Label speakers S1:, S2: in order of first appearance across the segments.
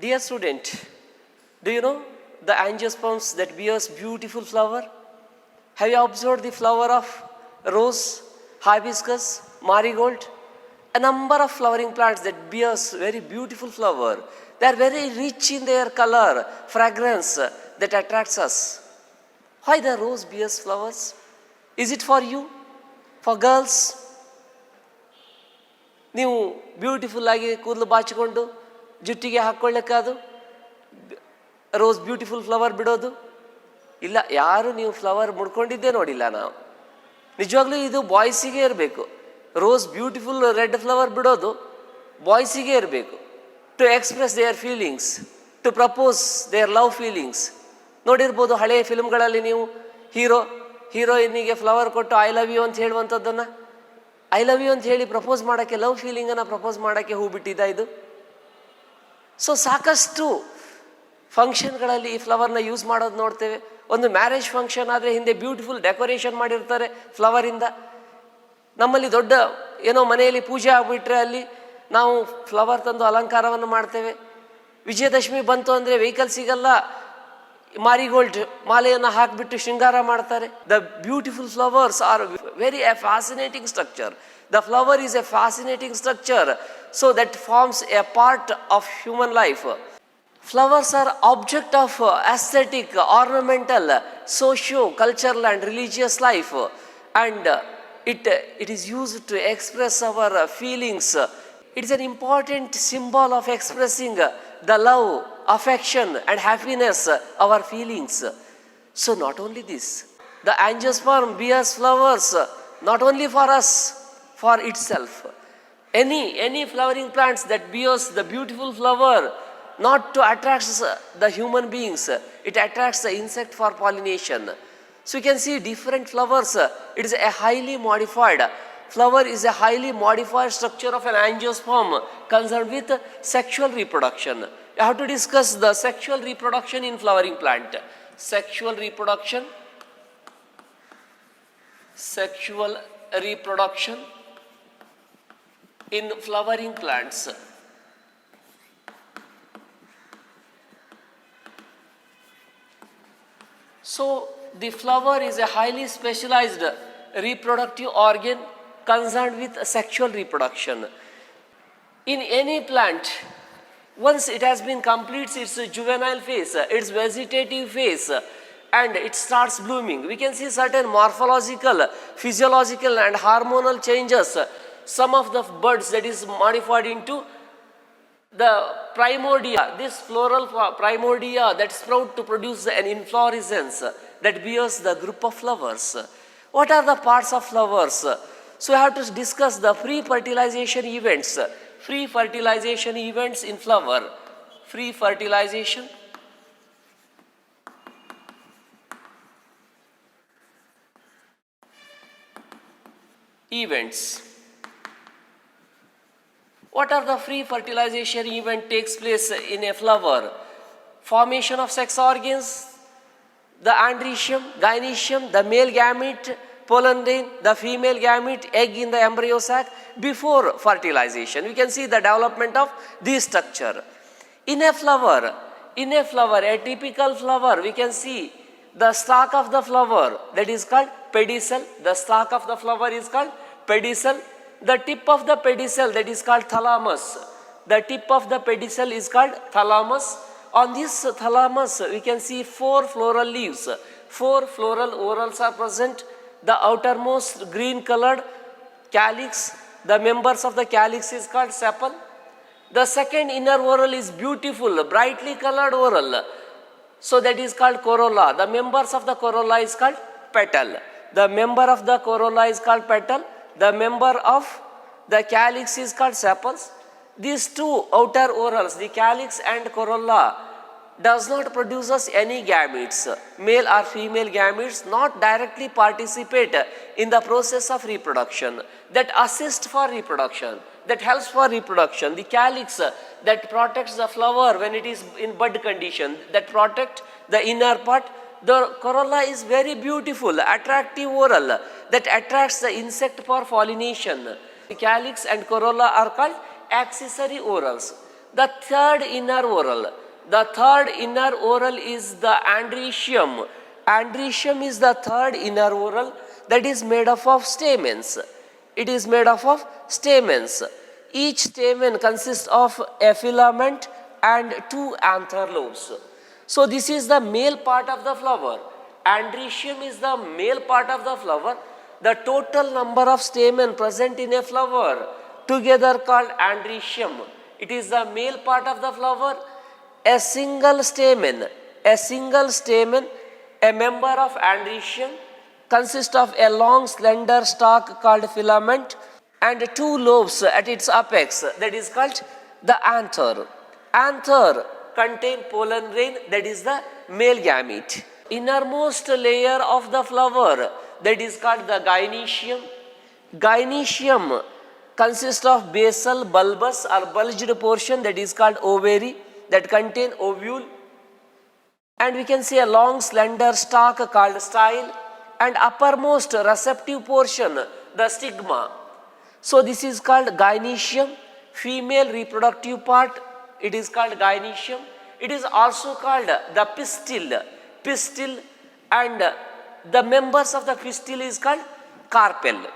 S1: Dear student, do you know the angiosperms that bears beautiful flower? Have you observed the flower of rose, hibiscus, marigold? A number of flowering plants that bears very beautiful flower. They are very rich in their color, fragrance that attracts us. Why the rose bears flowers? Is it for you? For girls? ನೀವು beautiful ಆಗಿ ಕೂದಲು ಬಾಚಿಕೊಂಡು ಜುಟ್ಟಿಗೆ ಹಾಕ್ಕೊಳ್ಳಕ್ಕೆ ಅದು rose beautiful flower ಬಿಡೋದು ಇಲ್ಲ. ಯಾರು ನೀವು flower ಮುಡ್ಕೊಂಡಿದ್ದೇ ನೋಡಿಲ್ಲ ನಾವು. ನಿಜವಾಗ್ಲೂ ಇದು ಬಾಯ್ಸಿಗೆ ಇರಬೇಕು. ರೋಸ್ ಬ್ಯೂಟಿಫುಲ್ ರೆಡ್ ಫ್ಲವರ್ ಬಿಡೋದು ಬಾಯ್ಸಿಗೆ ಇರಬೇಕು. To express their feelings, to propose their love feelings. ನೋಡಿರ್ಬೋದು ಹಳೆಯ ಫಿಲ್ಮ್ಗಳಲ್ಲಿ ನೀವು ಹೀರೋಯಿನ್ನಿಗೆ ಫ್ಲವರ್ ಕೊಟ್ಟು ಐ ಲವ್ ಯು ಅಂತ ಹೇಳುವಂಥದ್ದನ್ನು, ಐ ಲವ್ ಯು ಅಂತ ಹೇಳಿ ಪ್ರಪೋಸ್ ಮಾಡೋಕ್ಕೆ, ಲವ್ ಫೀಲಿಂಗನ್ನು ಪ್ರಪೋಸ್ ಮಾಡೋಕ್ಕೆ ಹೂ ಬಿಟ್ಟಿದ್ದ ಇದು. ಸೊ ಸಾಕಷ್ಟು ಫಂಕ್ಷನ್ಗಳಲ್ಲಿ ಈ ಫ್ಲವರ್ನ ಯೂಸ್ ಮಾಡೋದು ನೋಡ್ತೇವೆ. ಒಂದು ಮ್ಯಾರೇಜ್ ಫಂಕ್ಷನ್ ಆದರೆ ಹಿಂದೆ ಬ್ಯೂಟಿಫುಲ್ ಡೆಕೋರೇಷನ್ ಮಾಡಿರ್ತಾರೆ ಫ್ಲವರಿಂದ. ನಮ್ಮಲ್ಲಿ ದೊಡ್ಡ ಏನೋ ಮನೆಯಲ್ಲಿ ಪೂಜೆ ಆಗಿಬಿಟ್ರೆ ಅಲ್ಲಿ ನಾವು ಫ್ಲವರ್ ತಂದು ಅಲಂಕಾರವನ್ನು ಮಾಡ್ತೇವೆ. ವಿಜಯದಶಮಿ ಬಂತು ಅಂದರೆ ವೆಹಿಕಲ್ ಸಿಗಲ್ಲ, ಮಾರಿಗೋಲ್ಡ್ ಮಾಲೆಯನ್ನು ಹಾಕಿಬಿಟ್ಟು ಶೃಂಗಾರ ಮಾಡ್ತಾರೆ. The beautiful flowers are very A fascinating structure. The flower is a fascinating structure, so that forms a part of human life. Flowers are object of aesthetic, ornamental, socio-cultural and religious life, and it is used to express our feelings. It is an important symbol of expressing the love, affection and happiness, our feelings. So not only this, the angiosperm bears flowers not only for us, for itself. Any flowering plants that bears the beautiful flower not to attract the human beings, it attracts the insect for pollination. So you can see different flowers. It is a highly modified flower, is a highly modified structure of an angiosperm concerned with sexual reproduction. You have to discuss the sexual reproduction in flowering plant. Sexual reproduction in flowering plants. So the flower is a highly specialized reproductive organ concerned with sexual reproduction. In any plant, once it has been completes its juvenile phase, its vegetative phase, and it starts blooming, we can see certain morphological, physiological and hormonal changes. Some of the buds that is modified into the primordia, this floral primordia that sprout to produce an inflorescence that bears the group of flowers. What are the parts of flowers? So we have to discuss the pre-fertilization events. Pre-fertilization events in flower. Pre-fertilization events. What are the free fertilization event takes place in a flower? Formation of sex organs, the androecium, gynoecium, the male gamete, pollen grain, the female gamete, egg in the embryo sac before fertilization. We can see the development of this structure. In a flower, a typical flower, we can see the stalk of the flower that is called pedicel. The stalk of the flower is called pedicel. The tip of the pedicel that is called thalamus. The tip of the pedicel is called thalamus. On this thalamus we can see 4 floral leaves. 4 floral whorls are present. The outermost green colored calyx, the members of the calyx is called sepal. The second inner whorl is beautiful, brightly colored whorl. So that is called corolla. The members of the corolla is called petal. The member of the corolla is called petal. The member of the calyx is called sepals. These 2 outer whorls, the calyx and corolla, does not produce us any gametes. Male or female gametes not directly participate in the process of reproduction. That assist for reproduction, that helps for reproduction. The calyx that protects the flower when it is in bud condition, that protect the inner part. The corolla is very beautiful, attractive whorl that attracts the insect for pollination. The calyx and corolla are called accessory whorls. The third inner whorl. The third inner whorl is the androecium. Androecium is the third inner whorl that is made up of stamens. It is made up of stamens. Each stamen consists of a filament and two anther lobes. So this is the male part of the flower. Androecium is the male part of the flower. The total number of stamen present in a flower together called androecium. It is the male part of the flower. A single stamen, a member of androecium consists of a long slender stalk called filament and two lobes at its apex, that is called the anther. Anther contain pollen grain, that is the male gamete. Innermost layer of the flower, that is called the gynoecium. Gynoecium consists of basal bulbous or bulged portion, that is called ovary, that contain ovule. And we can see a long slender stalk called style, and uppermost receptive portion, the stigma. So this is called gynoecium, female reproductive part, it is called gynoecium. It is also called the pistil, and the members of the pistil is called carpel.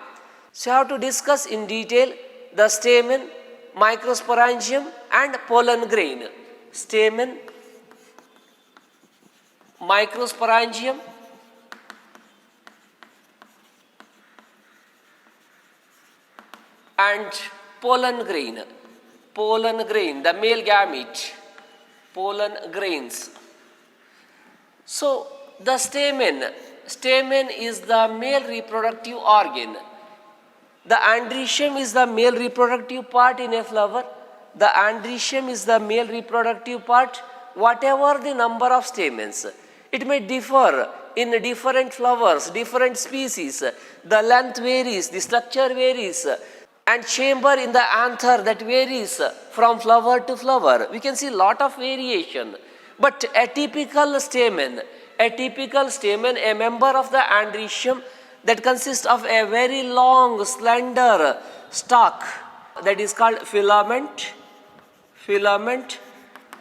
S1: So you have to discuss in detail the stamen, microsporangium and pollen grain. Stamen, microsporangium and pollen grain, the male gamete, pollen grains. So the stamen is the male reproductive organ. The androecium is the male reproductive part in a flower. The androecium is the male reproductive part. Whatever the number of stamens, it may differ in different flowers, different species. The length varies, the structure varies, and chamber in the anther that varies from flower to flower. We can see lot of variation. But a typical stamen, a member of the androecium that consists of a very long, slender stalk, that is called filament.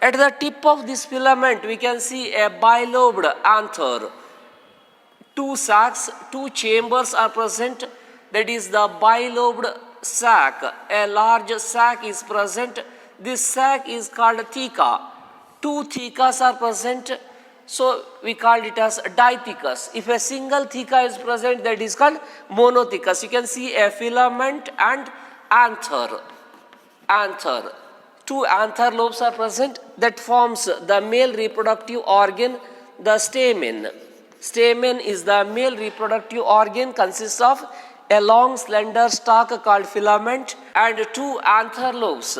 S1: At the tip of this filament, we can see a bilobed anther. Two sacs, two chambers are present, that is the bilobed sac. A large sac is present. This sac is called theca. Two thecas are present, so we call it as dithecous. If a single theca is present, that is called monothecous. You can see a filament and anther. Two anther lobes are present, that forms the male reproductive organ, the stamen. Stamen is the male reproductive organ, consists of a long slender stalk called filament and two anther lobes.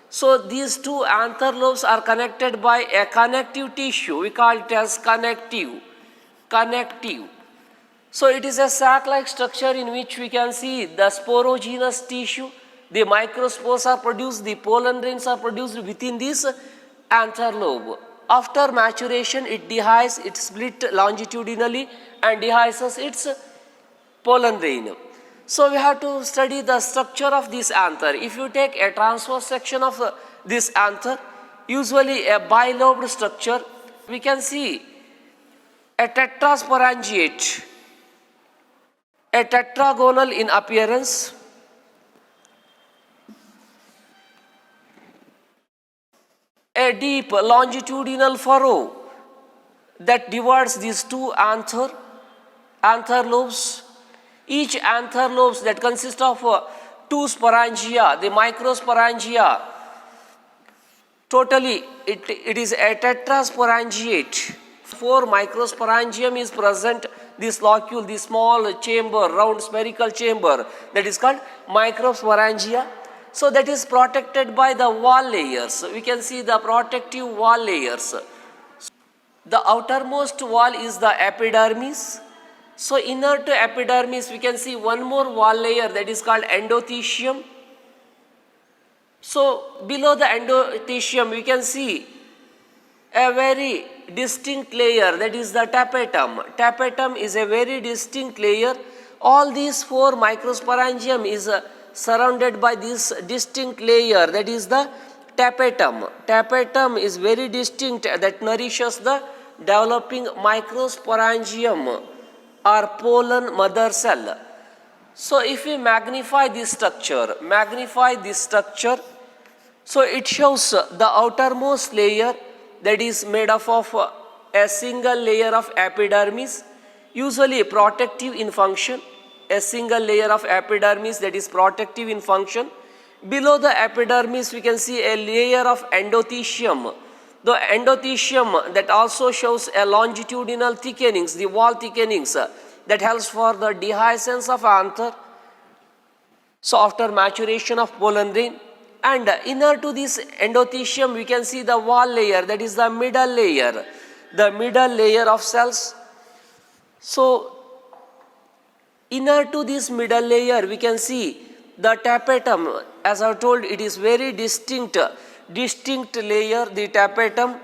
S1: So these two anther lobes are connected by a connective tissue. We call it as connective. So it is a sac-like structure in which we can see the sporogenous tissue. The microspores are produced, the pollen grains are produced within this anther lobe. After maturation, it dehisces, it split longitudinally and dehisces its pollen grain. So we have to study the structure of this anther. If you take a transverse section of this anther, usually a bilobed structure, we can see a tetrasporangiate, a tetragonal in appearance, a deep longitudinal furrow that divides these two anther lobes. Each anther lobes that consist of two sporangia, the microsporangia. Totally, it is a tetrasporangiate. 4 microsporangium is present. This locule, this small chamber, round spherical chamber, that is called microsporangia. So that is protected by the wall layers. We can see the protective wall layers. The outermost wall is the epidermis. So inner to epidermis, we can see one more wall layer, that is called endothecium. So below the endothecium, we can see a very distinct layer, that is the tapetum. Tapetum is a very distinct layer. All these 4 microsporangium is surrounded by this distinct layer, that is the tapetum. Tapetum is very distinct that nourishes the developing microsporangium or pollen mother cell. So if we magnify this structure, so it shows the outermost layer that is made up of a single layer of epidermis, usually protective in function, a single layer of epidermis that is protective in function. Below the epidermis we can see a layer of endothecium. The endothecium that also shows a longitudinal thickenings, the wall thickenings that helps for the dehiscence of anther. So after maturation of pollen grain, and inner to this endothecium we can see the wall layer, that is the middle layer of cells. So inner to this middle layer we can see the tapetum. As I told, it is very distinct layer, the tapetum,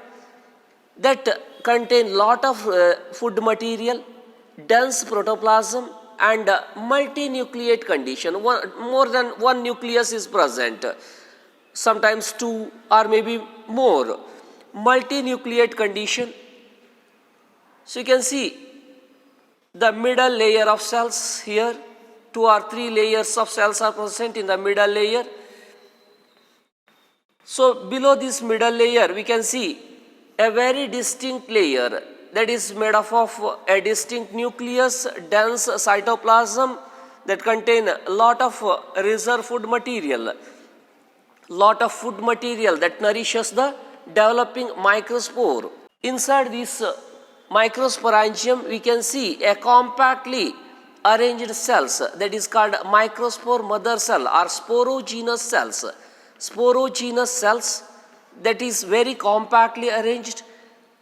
S1: that contain lot of food material, dense protoplasm and multinucleate condition. More than one nucleus is present, sometimes two or maybe more. Multinucleate condition. So you can see the middle layer of cells here, 2 or 3 layers of cells are present in the middle layer. So below this middle layer we can see a very distinct layer that is made up of a distinct nucleus, dense cytoplasm that contain a lot of reserve food material, that nourishes the developing microspore. Inside this microsporangium we can see a compactly arranged cells that is called microspore mother cell or sporogenous cells. Sporogenous cells that is very compactly arranged,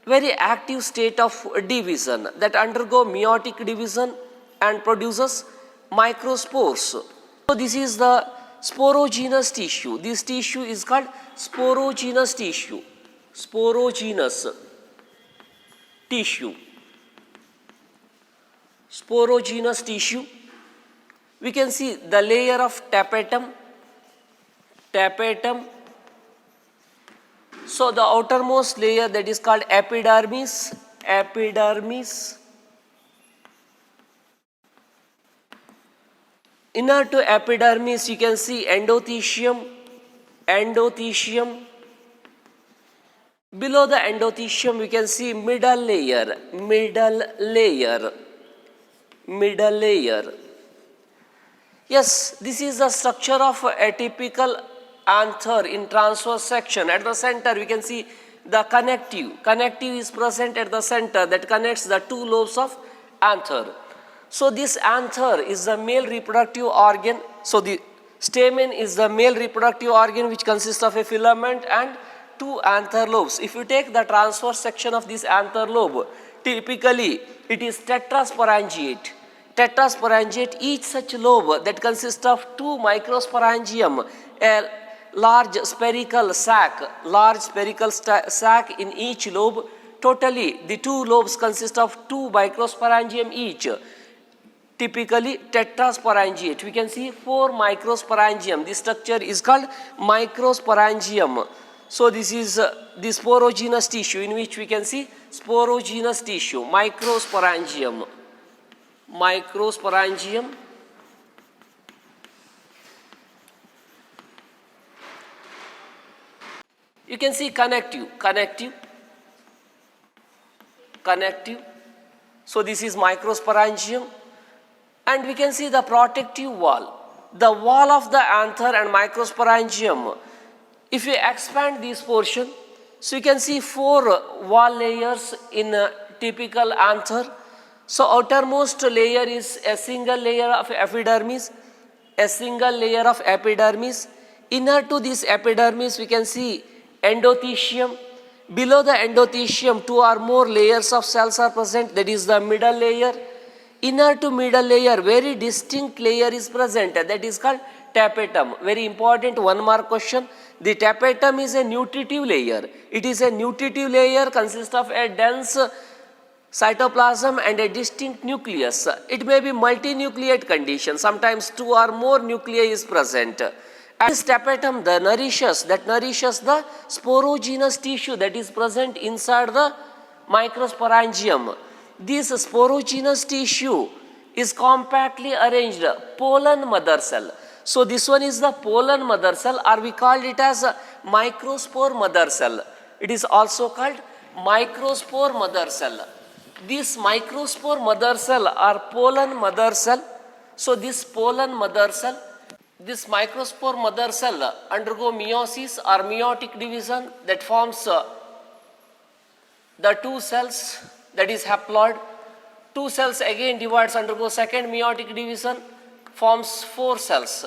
S1: very active state of division, that undergo meiotic division and produces microspores. So this is the sporogenous tissue. This tissue is called sporogenous tissue. Sporogenous tissue. Sporogenous tissue. We can see the layer of tapetum. So the outermost layer that is called epidermis. Inner to epidermis you can see endothecium. Below the endothecium we can see middle layer. Yes, this is the structure of a typical anther in transverse section. At the center we can see the connective. Connective is present at the center that connects the two lobes of anther. So this anther is the male reproductive organ. So the stamen is the male reproductive organ which consists of a filament and two anther lobes. If you take the transverse section of this anther lobe, typically it is tetrasporangiate. Each such lobe that consists of two microsporangium, a large spherical sac in each lobe. Totally the two lobes consist of two microsporangium each. Typically tetrasporangiate. We can see 4 microsporangium. This structure is called microsporangium. So this is the sporogenous tissue in which we can see sporogenous tissue, microsporangium. You can see connective. So this is microsporangium. And we can see the protective wall. The wall of the anther and microsporangium. If you expand this portion, so you can see 4 wall layers in a typical anther. So outermost layer is a single layer of epidermis. Inner to this epidermis we can see endothecium. Below the endothecium 2 or more layers of cells are present, that is the middle layer. Inner to middle layer very distinct layer is present, that is called tapetum. Very important 1 mark question. The tapetum is a nutritive layer. It is a nutritive layer, consists of a dense cytoplasm and a distinct nucleus. It may be multinucleate condition. Sometimes 2 or more nuclei is present. And this tapetum that nourishes the sporogenous tissue that is present inside the microsporangium. This sporogenous tissue is compactly arranged pollen mother cell. So this one is the pollen mother cell, or we call it as a microspore mother cell. It is also called microspore mother cell. This microspore mother cell or pollen mother cell. So this pollen mother cell, this microspore mother cell undergo meiosis or meiotic division that forms the two cells, that is haploid. Two cells again divides, undergo second meiotic division, forms four cells.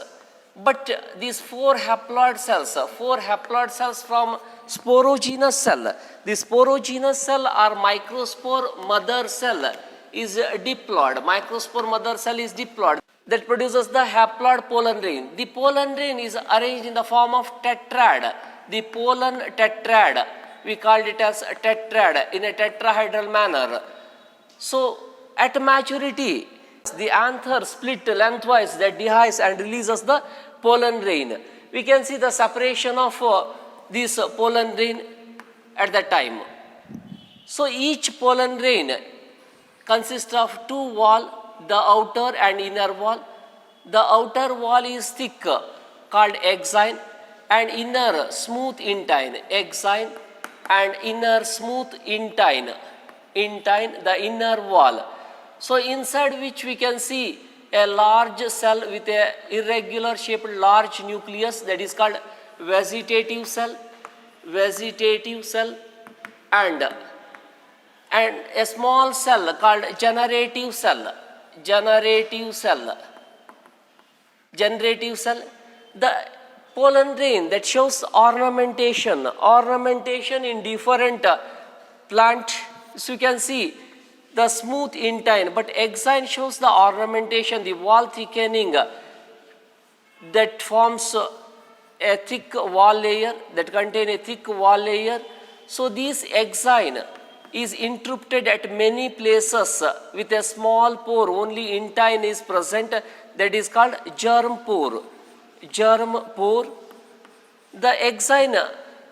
S1: But these four haploid cells from sporogenous cell. The sporogenous cell or microspore mother cell is diploid. Microspore mother cell is diploid. That produces the haploid pollen grain. The pollen grain is arranged in the form of tetrad. The pollen tetrad, we called it as tetrad in a tetrahedral manner. So at maturity, the anther split lengthwise that dehisces and releases the pollen grain. We can see the separation of this pollen grain at that time. So each pollen grain consists of two walls, the outer and inner wall. The outer wall is thick, called exine, and inner smooth intine. Exine and inner smooth intine. Intine, the inner wall. So inside which we can see a large cell with a irregular shaped large nucleus, that is called vegetative cell. Vegetative cell, and a small cell called generative cell. Generative cell. Generative cell. The pollen grain that shows ornamentation. Ornamentation in different plant. So you can see the smooth intine, but exine shows the ornamentation, the wall thickening that forms a thick wall layer, that contain a thick wall layer. So this exine is interrupted at many places with a small pore, only intine is present, that is called germ pore. Germ pore. The exine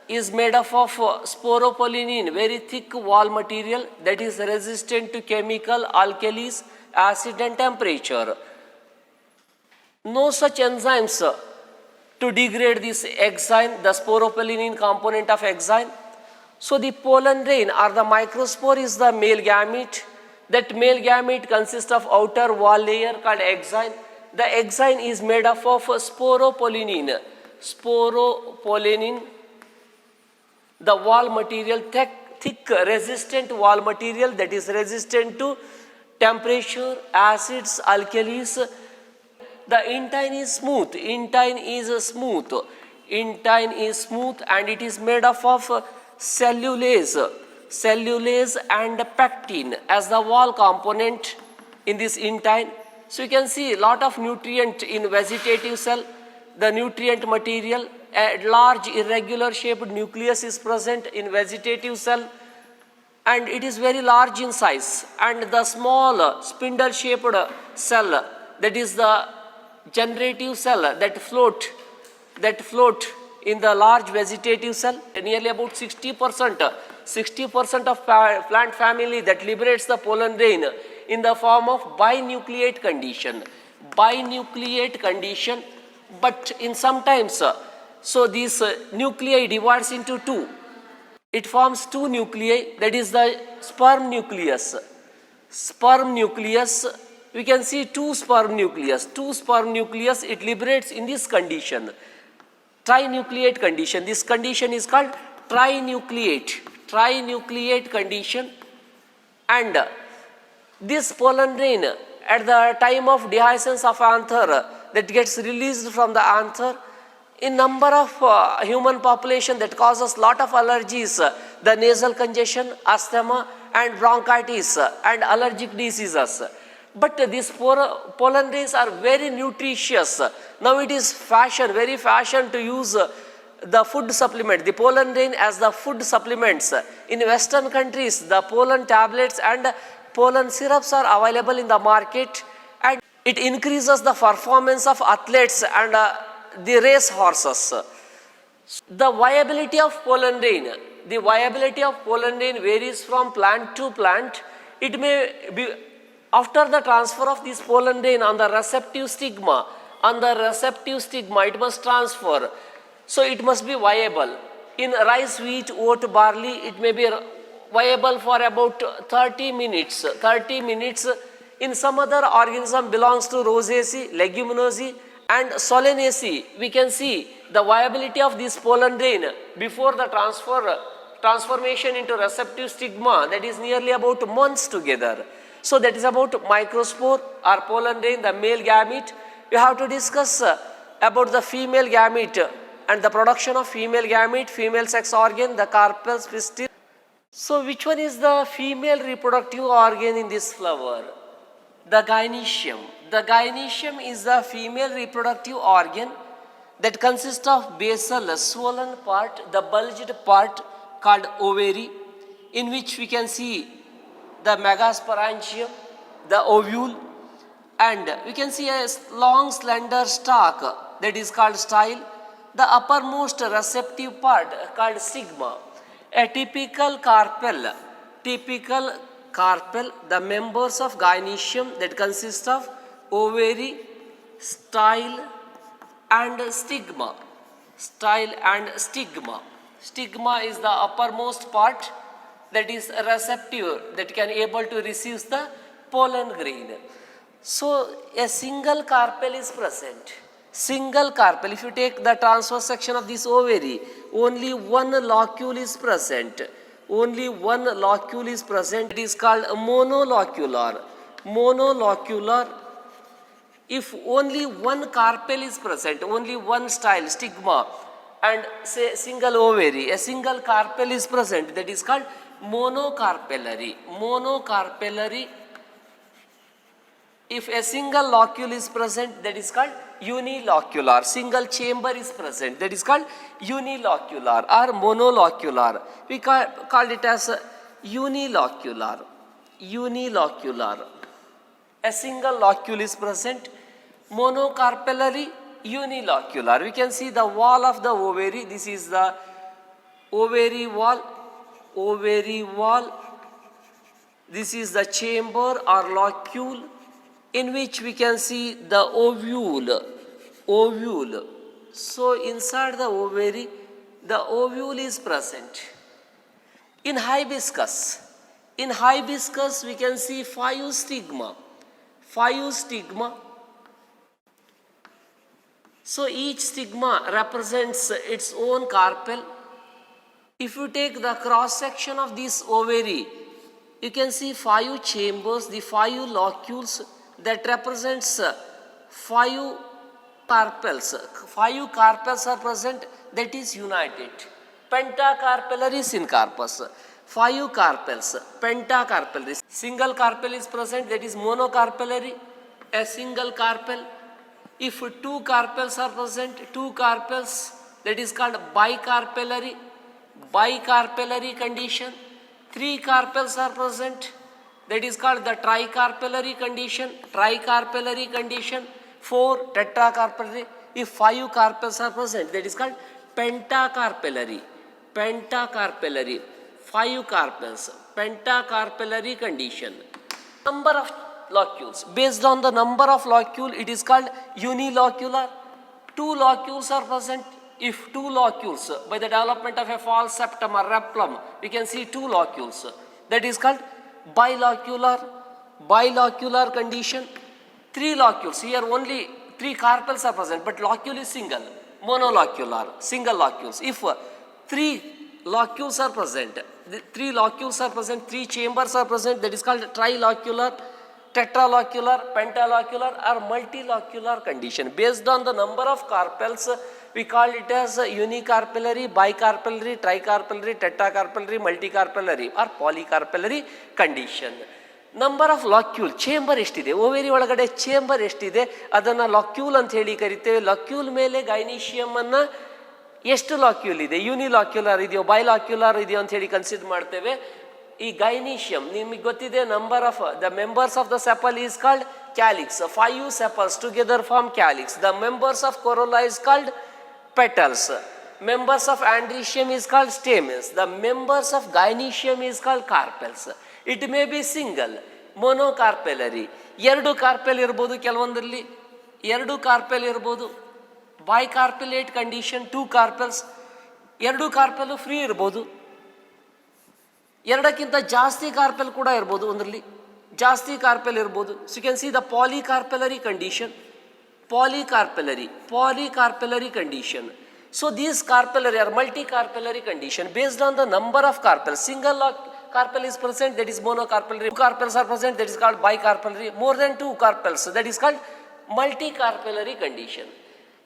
S1: is made up of sporopollenin, very thick wall material that is resistant to chemical, alkalis, acid and temperature. No such enzymes to degrade this exine, the sporopollenin component of exine. So the pollen grain or the microspore is the male gamete. That male gamete consists of outer wall layer called exine. The exine is made up of sporopollenin. Sporopollenin, the wall material, thick resistant wall material that is resistant to temperature, acids, alkalis. The intine is smooth. Intine is smooth. Intine is smooth, and it is made up of cellulase. Cellulase and pectin as the wall component in this intine. So you can see a lot of nutrient in vegetative cell. The nutrient material, a large irregular shaped nucleus is present in vegetative cell, and it is very large in size. And the small spindle shaped cell, that is the generative cell that float in the large vegetative cell. Nearly about 60% of plant family that liberates the pollen grain in the form of binucleate condition. Binucleate condition, but in sometimes, so this nuclei divides into two. It forms two nuclei, that is the sperm nucleus. Sperm nucleus, we can see two sperm nucleus. Two sperm nucleus, it liberates in this condition. Trinucleate condition. This condition is called trinucleate. Trinucleate condition. And this pollen grain at the time of dehiscence of anther that gets released from the anther, in number of human population that causes lot of allergies, the nasal congestion, asthma and bronchitis and allergic diseases. But these pollen grains are very nutritious. Now it is very fashion to use the food supplement, the pollen grain as the food supplements. In Western countries, the pollen tablets and pollen syrups are available in the market, and it increases the performance of athletes and the race horses. The viability of pollen grain, the viability of pollen grain varies from plant to plant. It may be after the transfer of this pollen grain on the receptive stigma, it must transfer. So it must be viable. In rice, wheat, oat, barley, it may be viable for about 30 minutes. 30 minutes. In some other organism belongs to Rosaceae, Leguminosae and Solanaceae. We can see the viability of this pollen grain before the transformation into receptive stigma, that is nearly about months together. So that is about microspore or pollen grain, the male gamete. We have to discuss about the female gamete and the production of female gamete, female sex organ, the carpels, pistil. So which one is the female reproductive organ in this flower? The gynoecium. The gynoecium is the female reproductive organ that consists of basal swollen part, the bulged part called ovary, in which we can see the megasporangium, the ovule, and we can see a long slender stalk that is called style, the uppermost receptive part called stigma. A typical carpel, the members of gynoecium that consist of ovary, style and stigma. Style and stigma. Stigma is the uppermost part that is receptive, that can able to receive the pollen grain. So a single carpel is present. Single carpel. If you take the transverse section of this ovary, only one locule is present. Only one locule is present. It is called monolocular. Monolocular. If only one carpel is present, only one style, stigma, and say single ovary, a single carpel is present, that is called monocarpellary. Monocarpellary. If a single locule is present, that is called unilocular. Single chamber is present, that is called unilocular or monolocular. We call it as unilocular. Unilocular. A single locule is present. Monocarpellary, unilocular. We can see the wall of the ovary. This is the ovary wall. Ovary wall. This is the chamber or locule in which we can see the ovule. Ovule. So inside the ovary, the ovule is present. In hibiscus, we can see 5 stigma. 5 stigma. So each stigma represents its own carpel. If you take the cross section of this ovary, you can see 5 chambers, the 5 locules that represents 5 carpels. 5 carpels are present, that is united. Pentacarpellary syncarpus. 5 carpels, pentacarpellary. Single carpel is present, that is monocarpellary. A single carpel. If 2 carpels are present, 2 carpels, that is called bicarpellary. Bicarpellary condition. 3 carpels are present, that is called the tricarpellary condition. Tricarpellary condition. 4 tetracarpellary. If 5 carpels are present, that is called pentacarpellary. Pentacarpellary. 5 carpels. Pentacarpellary condition. Number of locules. Based on the number of locule, it is called unilocular. 2 locules are present. If 2 locules, by the development of a false septum or rhapulum, we can see 2 locules. That is called bilocular. Bilocular condition. 3 locules. Here only 3 carpels are present, but locule is single. Monolocular. Single locules. If 3 locules are present, 3 locules are present, 3 chambers are present, that is called trilocular, tetralocular, pentalocular or multilocular condition. Based on the number of carpels, we call it as unicarpellary, bicarpellary, tricarpellary, tetracarpellary, multicarpellary or polycarpellary condition. Number of locule, chamber ಎಷ್ಟಿದೆ, ovary ಒಳಗಡೆ chamber ಎಷ್ಟಿದೆ ಅದನ್ನು ಲಾಕ್ಯೂಲ್ ಅಂತ ಹೇಳಿ ಕರಿತೇವೆ. ಲಾಕ್ಯೂಲ್ ಮೇಲೆ ಗೈನೀಷಿಯಮನ್ನು ಎಷ್ಟು ಲಾಕ್ಯೂಲ್ ಇದೆ, ಯೂನಿಲಾಕ್ಯುಲರ್ ಇದೆಯೋ ಬೈಲಾಕ್ಯುಲರ್ ಇದೆಯೋ ಅಂತ ಹೇಳಿ ಕನ್ಸಿಡರ್ ಮಾಡ್ತೇವೆ. ಈ ಗೈನೀಷಿಯಮ್ ನಿಮಗೆ ಗೊತ್ತಿದೆ, number of the members of the sepal is called calyx. 5 sepals together form calyx. The members of corolla is called petals. Members of androecium is called stamens. The members of gynoecium is called carpels. It may be single, monocarpellary. ಎರಡು carpel ಇರ್ಬೋದು, ಕೆಲವೊಂದರಲ್ಲಿ ಎರಡು carpel ಇರ್ಬೋದು. ಬೈಕಾರ್ಪೆಲೇಟ್ condition, 2 carpels. ಎರಡು carpel free ಇರ್ಬೋದು, ಎರಡಕ್ಕಿಂತ ಜಾಸ್ತಿ carpel ಕೂಡ ಇರ್ಬೋದು, ಒಂದರಲ್ಲಿ ಜಾಸ್ತಿ ಕಾರ್ಪೆಲ್ ಇರ್ಬೋದು. So you can see the polycarpellary condition, polycarpellary condition. So these carpellary or multicarpellary condition based on the number of carpels. Single carpel is present, that is monocarpellary. 2 carpels are present, that is called bicarpellary. More than 2 carpels, that is called multicarpellary condition.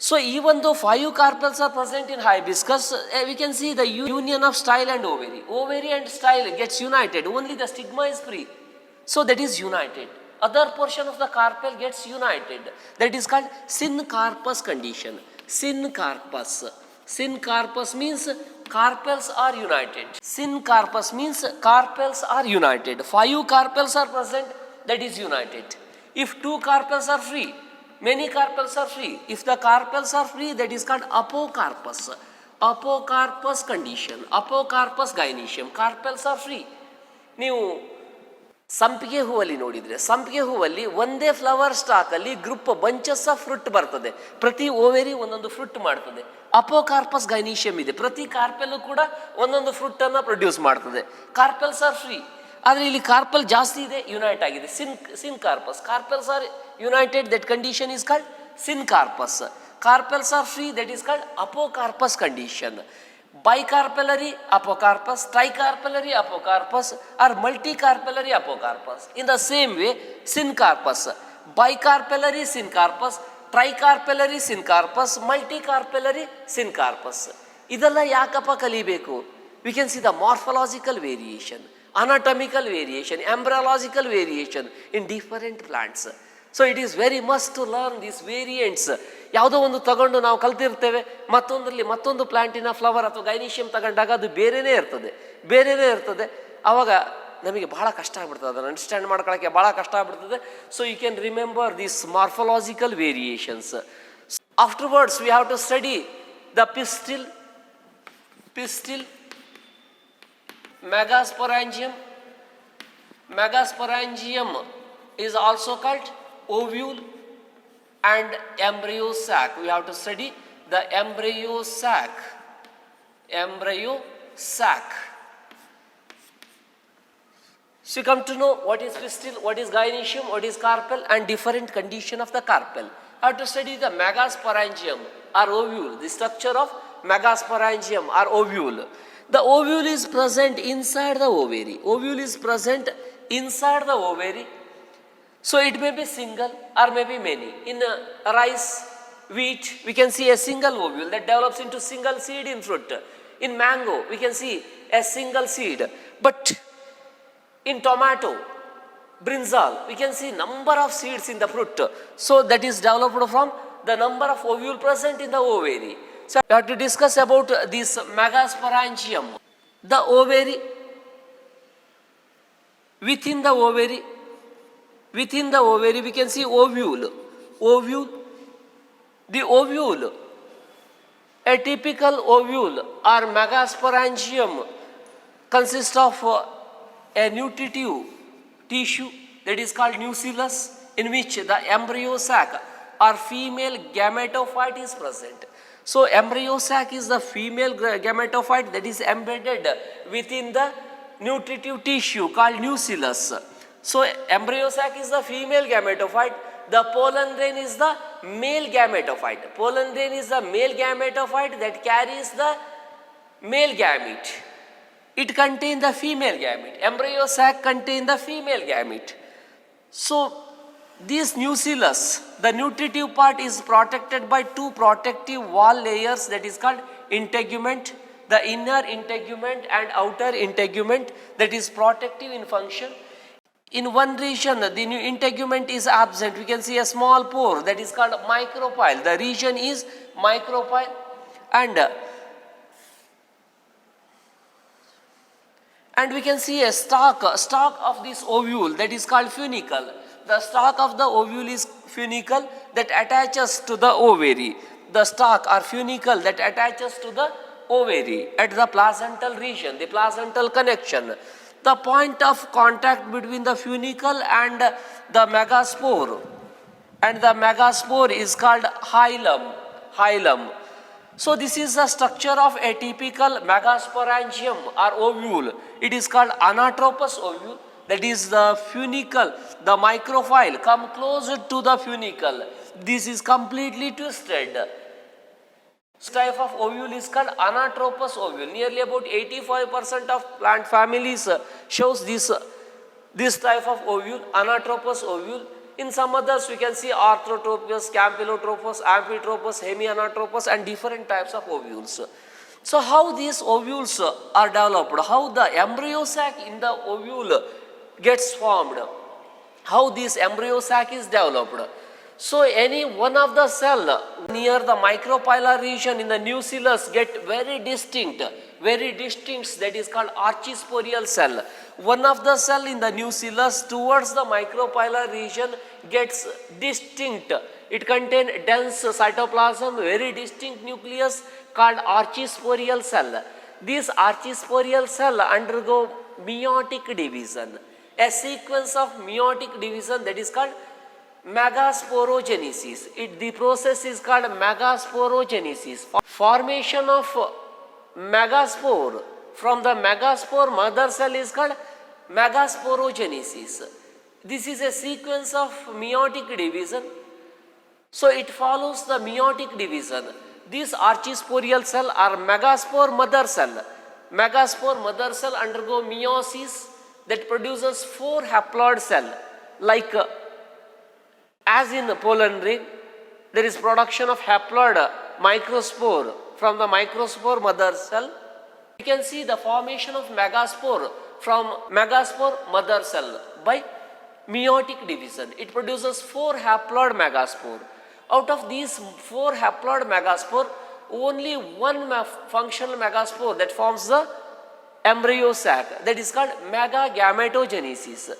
S1: So even though 5 carpels are present in hibiscus, we can see the union of style and ovary. Ovary and style gets united, only the stigma is free. So that is united. Other portion of the carpel gets united. That is called syncarpous condition. Syncarpous means carpels are united. Syncarpous means carpels are united. 5 carpels are present, that is united. If 2 carpels are free, many carpels are free. If the carpels are free, that is called apocarpous. Apocarpous condition. Apocarpous gynoecium. Carpels are free. ನೀವು ಸಂಪಿಗೆ ಹೂವಲ್ಲಿ ನೋಡಿದರೆ, ಸಂಪಿಗೆ ಹೂವಲ್ಲಿ ಒಂದೇ flower ಸ್ಟಾಕಲ್ಲಿ group bunches of fruit ಬರ್ತದೆ. ಪ್ರತಿ ovary ಒಂದೊಂದು ಫ್ರೂಟ್ ಮಾಡ್ತದೆ. ಅಪೋಕಾರ್ಪಸ್ ಗೈನೀಷಿಯಂ ಇದೆ, ಪ್ರತಿ ಕಾರ್ಪೆಲ್ಲೂ ಕೂಡ ಒಂದೊಂದು ಫ್ರೂಟನ್ನು ಪ್ರೊಡ್ಯೂಸ್ ಮಾಡ್ತದೆ. Carpels are free. ಆದರೆ ಇಲ್ಲಿ ಕಾರ್ಪೆಲ್ ಜಾಸ್ತಿ ಇದೆ, ಯುನೈಟ್ ಆಗಿದೆ. Syncarpous. Carpels are united, that condition is called syncarpous. Carpels are free, that is called apocarpous condition. Bicarpellary apocarpus, tricarpellary apocarpus or multicarpellary apocarpus. In the same way, syncarpus, bicarpellary syncarpus, tricarpellary syncarpus, multicarpellary syncarpus. ಇದೆಲ್ಲ ಯಾಕಪ್ಪ ಕಲಿಬೇಕು? We can see the morphological variation, anatomical variation, embryological variation in different plants. So it is very must to learn these variants. ಯಾವುದೋ ಒಂದು ತಗೊಂಡು ನಾವು ಕಲ್ತಿರ್ತೇವೆ, ಮತ್ತೊಂದರಲ್ಲಿ ಮತ್ತೊಂದು ಪ್ಲಾಂಟಿನ flower ಅಥವಾ ಗೈನೀಷಿಯಂ ತಗೊಂಡಾಗ ಅದು ಬೇರೆಯೇ ಇರ್ತದೆ. ಆವಾಗ ನಮಗೆ ಬಹಳ ಕಷ್ಟ ಆಗ್ಬಿಡ್ತದೆ, ಅದನ್ನು ಅಂಡರ್ಸ್ಟ್ಯಾಂಡ್ ಮಾಡ್ಕೊಳ್ಳೋಕ್ಕೆ ಭಾಳ ಕಷ್ಟ ಆಗ್ಬಿಡ್ತದೆ. So you can remember these morphological variations. Afterwards we have to study the pistil, megasporangium is also called ovule and embryo sac. We have to study the embryo sac. So you come to know what is pistil, what is gynoecium, what is carpel, and different condition of the carpel. I have to study the megasporangium or ovule, the structure of megasporangium or ovule. The ovule is present inside the ovary. So it may be single or may be many. In rice, wheat, we can see a single ovule that develops into single seed in fruit. In mango, we can see a single seed. But in tomato, brinjal, we can see number of seeds in the fruit. So that is developed from the number of ovule present in the ovary. So we have to discuss about this megasporangium. The ovary, within the ovary we can see ovule. The ovule, a typical ovule or megasporangium consists of a nutritive tissue that is called nucellus, in which the embryo sac or female gametophyte is present. So embryo sac is the female gametophyte that is embedded within the nutritive tissue called nucellus. So embryo sac is the female gametophyte. The pollen grain is the male gametophyte. Pollen grain is the male gametophyte that carries the male gamete. It contains the female gamete. Embryo sac contains the female gamete. So this nucellus, the nutritive part, is protected by 2 protective wall layers that is called integument. The inner integument and outer integument that is protective in function. In one region, the integument is absent. We can see a small pore that is called micropyle. The region is micropyle, and we can see a stalk of this ovule that is called funicle. The stalk of the ovule is funicle that attaches to the ovary. The stalk or funicle that attaches to the ovary at the placental region, the placental connection. The point of contact between the funicle and the megaspore is called hilum. So this is the structure of a typical megasporangium or ovule. It is called anatropous ovule. That is the funicle, the micropyle come closer to the funicle. This is completely twisted. This type of ovule is called anatropous ovule. Nearly about 85% of plant families shows this type of ovule, anatropous ovule. In some others we can see arthrotrophus, campylotropous, amphitropous, hemianatropous and different types of ovules. So how these ovules are developed, how the embryo sac in the ovule gets formed, how this embryo sac is developed. So any one of the cell near the micropylar region in the nucellus get very distinct, that is called archisporial cell. One of the cell in the nucellus towards the micropylar region gets distinct. It contains dense cytoplasm, very distinct nucleus called archisporial cell. This archisporial cell undergo meiotic division, a sequence of meiotic division that is called megasporogenesis. The process is called megasporogenesis. Formation of megaspore from the megaspore mother cell is called megasporogenesis. This is a sequence of meiotic division. So it follows the meiotic division. These archisporial cell are megaspore mother cell. Megaspore mother cell undergo meiosis that produces 4 haploid cell. Like as in the pollen ring, there is production of haploid microspore from the microspore mother cell. You can see the formation of megaspore from megaspore mother cell by meiotic division. It produces 4 haploid megaspore. Out of these 4 haploid megaspore, only one functional megaspore that forms the embryo sac, that is called megagametogenesis.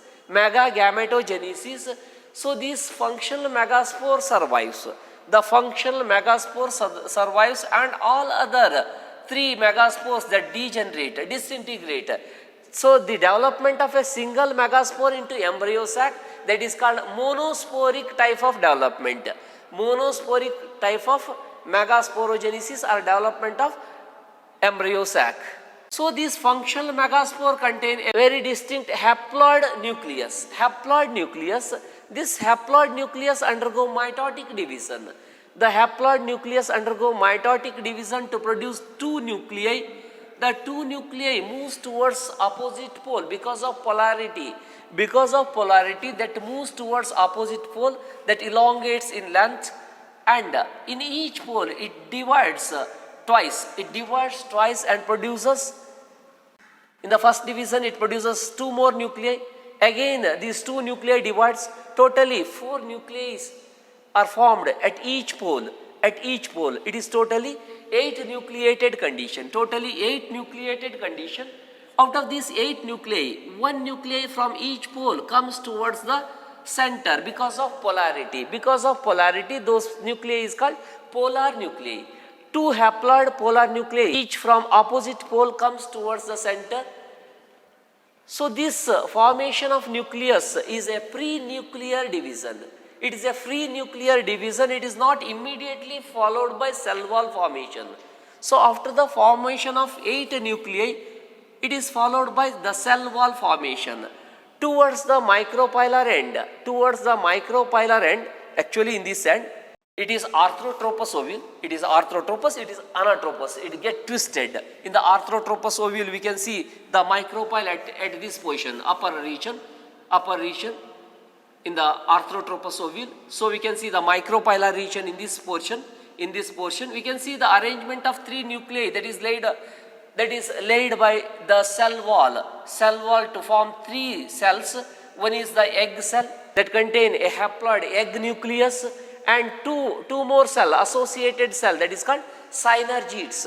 S1: So this functional megaspore survives. The functional megaspore survives and all other 3 megaspores that degenerate, disintegrate. So the development of a single megaspore into embryo sac, that is called monosporic type of development. Monosporic type of megasporogenesis or development of embryo sac. So this functional megaspore contain a very distinct haploid nucleus. This haploid nucleus undergo mitotic division. The haploid nucleus undergo mitotic division to produce 2 nuclei. The 2 nuclei moves towards opposite pole because of polarity. That moves towards opposite pole, that elongates in length, and in each pole it divides twice and produces. In the first division it produces 2 more nuclei. Again these 2 nuclei divides. Totally 4 nuclei are formed at each pole. It is totally 8 nucleated condition. Out of these 8 nuclei, 1 nuclei from each pole comes towards the center because of polarity. Those nuclei is called polar nuclei. 2 haploid polar nuclei, each from opposite pole, comes towards the center. So this formation of nucleus is a pre-nuclear division. It is a free nuclear division. It is not immediately followed by cell wall formation. So after the formation of 8 nuclei, it is followed by the cell wall formation. Towards the micropylar end, actually in this end, it is arthrotropous ovule. It is anatropous. It gets twisted. In the arthrotropous ovule, we can see the micropyle at this position, upper region. In the arthrotropous ovule, so we can see the micropylar region in this portion. We can see the arrangement of 3 nuclei that is laid by the cell wall to form 3 cells. One is the egg cell that contain a haploid egg nucleus, and two more cell, associated cell, that is called synergids.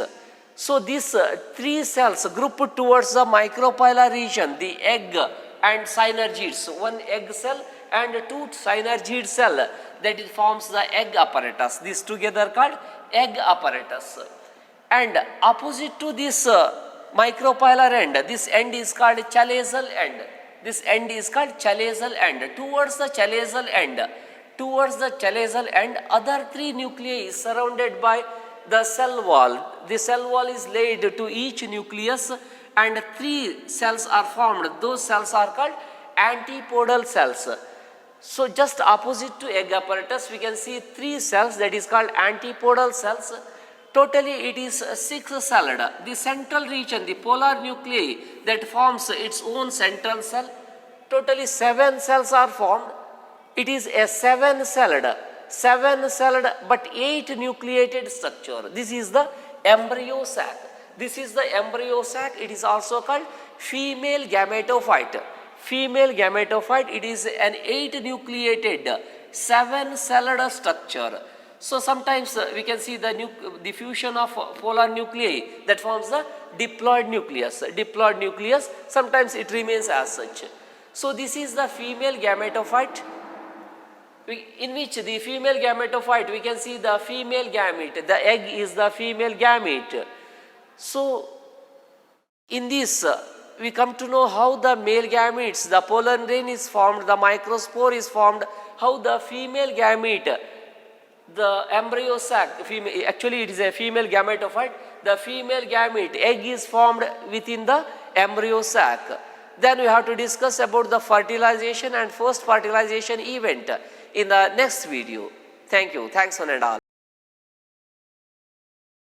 S1: So these 3 cells grouped towards the micropylar region, the egg and synergids. One egg cell and two synergid cell, that it forms the egg apparatus. This together called egg apparatus. And opposite to this micropylar end, this end is called chalazal end. This end is called chalazal end. Towards the chalazal end, other three nuclei is surrounded by the cell wall. The cell wall is laid to each nucleus and three cells are formed. Those cells are called antipodal cells. So just opposite to egg apparatus, we can see three cells, that is called antipodal cells. Totally it is 6-celled. The central region, the polar nuclei that forms its own central cell, totally 7 cells are formed. It is a 7-celled but 8 nucleated structure. This is the embryo sac. This is the embryo sac. It is also called female gametophyte. Female gametophyte, it is an 8 nucleated 7-celled structure. So sometimes we can see the fusion of polar nuclei that forms the diploid nucleus. Diploid nucleus, sometimes it remains as such. So this is the female gametophyte, in which the female gametophyte, we can see the female gamete. The egg is the female gamete. So in this, we come to know how the male gametes, the pollen grain is formed, the microspore is formed, how the female gamete, the embryo sac, actually it is a female gametophyte, the female gamete, egg is formed within the embryo sac. Then we have to discuss about the fertilization and post-fertilization event in the next video. Thank you. Thanks one and all.